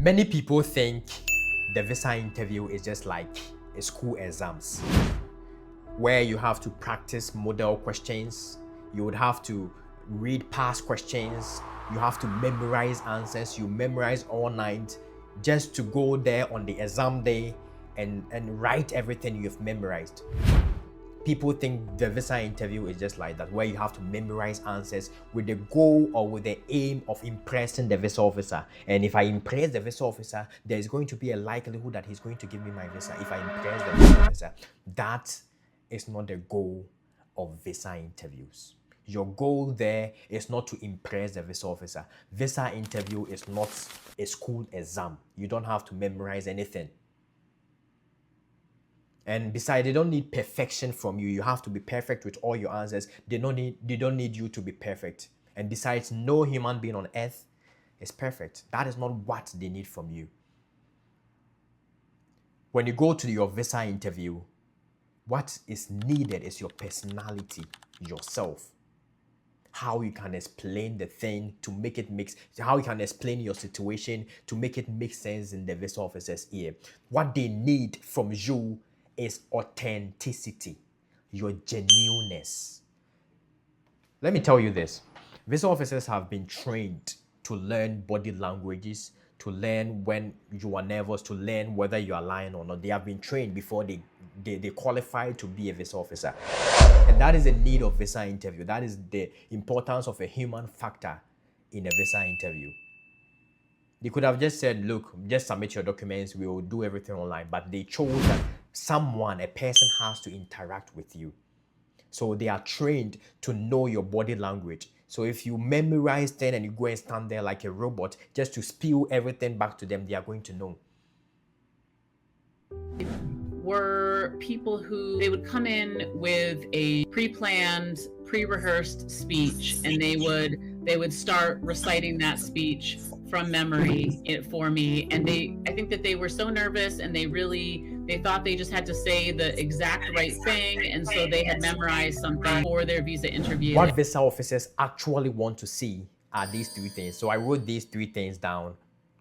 Many people think the visa interview is just like a school exams where you have to practice model questions, you would have to read past questions, you have to memorize answers, you memorize all night just to go there on the exam day and write everything you've memorized. People think the visa interview is just like that, where you have to memorize answers with the goal or with the aim of impressing the visa officer. And if I impress the visa officer, there's going to be a likelihood that he's going to give me my visa. If I impress the visa officer, that is not the goal of visa interviews. Your goal there is not to impress the visa officer. Visa interview is not a school exam. You don't have to memorize anything. And besides, they don't need perfection from you. You have to be perfect with all your answers. They don't need you to be perfect. And besides, no human being on earth is perfect. That is not what they need from you. When you go to your visa interview, what is needed is your personality, yourself. How you can explain the thing to make it make, how you can explain your situation to make it make sense in the visa officer's ear. What they need from you is authenticity, your genuineness. Let me tell you this. Visa officers have been trained to learn body languages, to learn when you are nervous, to learn whether you are lying or not. They have been trained before they qualify to be a visa officer. And that is the need of visa interview. That is the importance of a human factor in a visa interview. They could have just said, look, just submit your documents, we will do everything online. But they chose that someone, a person has to interact with you. So they are trained to know your body language. So if you memorize then and you go and stand there like a robot just to spew everything back to them, they are going to know. Were people who they would come in with a pre-planned, pre-rehearsed speech, and they would start reciting that speech from memory for me. And I think that they were so nervous, and they thought they just had to say the exact right thing, and so they had memorized something for their visa interview. What visa officers actually want to see are these three things. So I wrote these three things down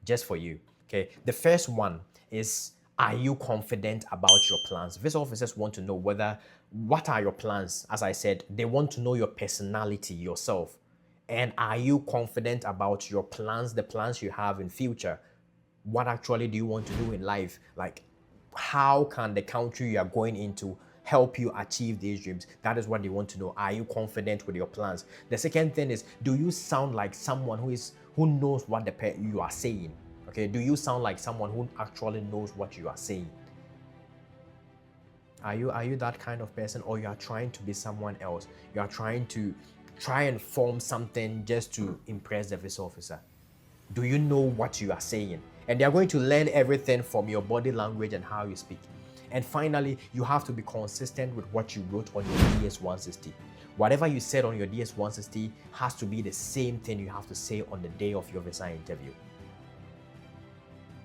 just for you. Okay. The first one is, are you confident about your plans? Visa officers want to know what are your plans? As I said, they want to know your personality, yourself. And are you confident about your plans, the plans you have in future? What actually do you want to do in life? Like, how can the country you are going into help you achieve these dreams? That is what they want to know. Are you confident with your plans? The second thing is, do you sound like someone who knows what you are saying? Okay, do you sound like someone who actually knows what you are saying? Are you that kind of person, or you are trying to be someone else? You are trying and form something just to impress the visa officer? Do you know what you are saying? And they are going to learn everything from your body language and how you speak. And finally, you have to be consistent with what you wrote on your DS-160. Whatever you said on your DS-160 has to be the same thing you have to say on the day of your visa interview.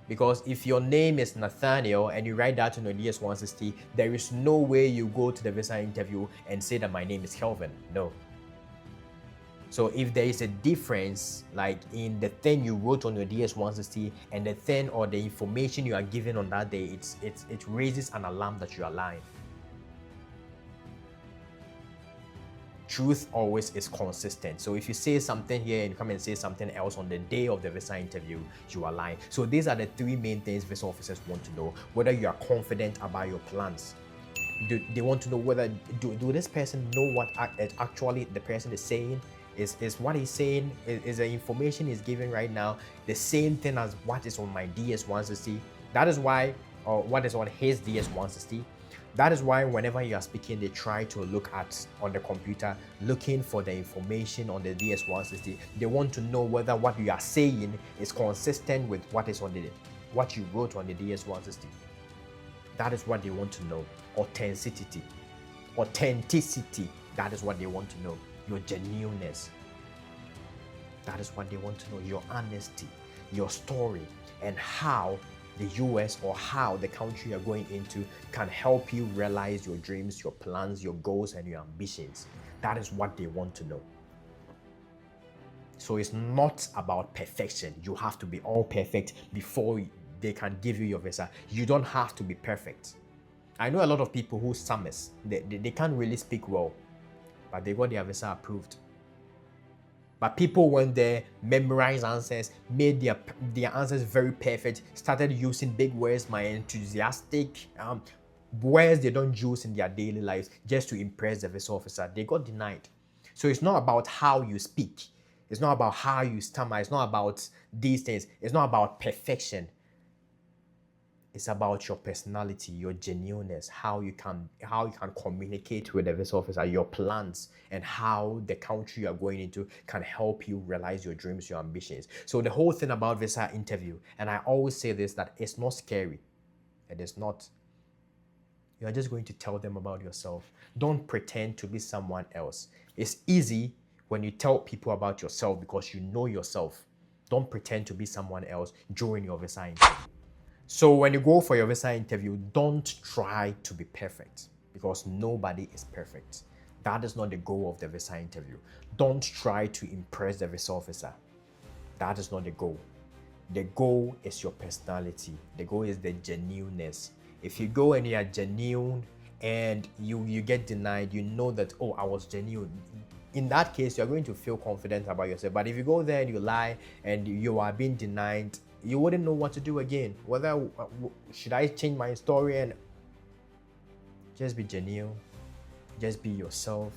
Because if your name is Nathaniel and you write that on your DS-160, there is no way you go to the visa interview and say that my name is Kelvin. No. So if there is a difference, like in the thing you wrote on your DS-160 and the thing or the information you are given on that day, it raises an alarm that you are lying. Truth always is consistent. So if you say something here and you come and say something else on the day of the visa interview, you are lying. So these are the three main things visa officers want to know: whether you are confident about your plans. They want to know whether do this person know what actually the person is saying? Is what he's saying, is the information he's giving right now the same thing as what is on my DS-160? That is why, or what is on his DS-160. That is why whenever you are speaking, they try to look at on the computer, looking for the information on the DS-160. They want to know whether what you are saying is consistent with what you wrote on the DS-160. That is what they want to know. Authenticity. That is what they want to know. Your genuineness. That is what they want to know. Your honesty, your story, and how the US or how the country you're going into can help you realize your dreams, your plans, your goals, and your ambitions. That is what they want to know. So it's not about perfection. You have to be all perfect before they can give you your visa. You don't have to be perfect. I know a lot of people who summers, they can't really speak well, but they got their visa approved. But people went there, memorized answers, made their answers very perfect, started using big words, my enthusiastic words they don't use in their daily lives just to impress the visa officer. They got denied. So it's not about how you speak. It's not about how you stammer. It's not about these things. It's not about perfection. It's about your personality, your genuineness, how you can communicate with the visa officer, your plans, and how the country you are going into can help you realize your dreams, your ambitions. So the whole thing about visa interview, and I always say this, that it's not scary. It is not. You are just going to tell them about yourself. Don't pretend to be someone else. It's easy when you tell people about yourself because you know yourself. Don't pretend to be someone else during your visa interview. So when you go for your visa interview, don't try to be perfect because nobody is perfect. That is not the goal of the visa interview. Don't try to impress the visa officer. That is not the goal. The goal is your personality. The goal is the genuineness. If you go and you are genuine and you get denied, you know that, oh, I was genuine. In that case, you're going to feel confident about yourself. But if you go there and you lie and you are being denied, you wouldn't know what to do again. Whether should I change my story? And just be genuine, just be yourself.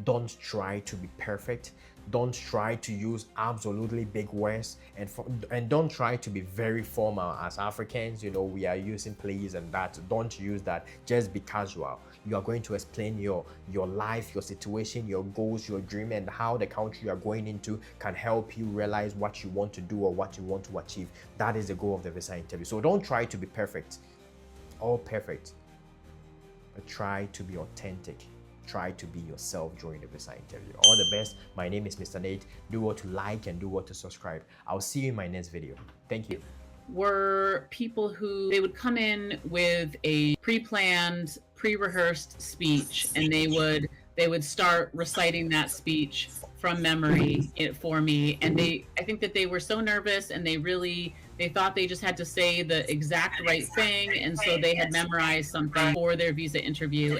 Don't try to be perfect. Don't try to use absolutely big words, and don't try to be very formal. As Africans, we are using please and that. Don't use that. Just be casual. You are going to explain your life, your situation, your goals, your dream, and how the country you are going into can help you realize what you want to do or what you want to achieve. That is the goal of the visa interview. So don't try to be perfect, all perfect, but try to be authentic. Try to be yourself during the visa interview. All the best. My name is Mr. Nate. Do what to like and do what to subscribe. I'll see you in my next video. Thank you. Were people who they would come in with a pre-planned, pre-rehearsed speech, and they would start reciting that speech from memory for me. And I think that they were so nervous, and they thought they just had to say the exact right thing, and so they had memorized something for their visa interview.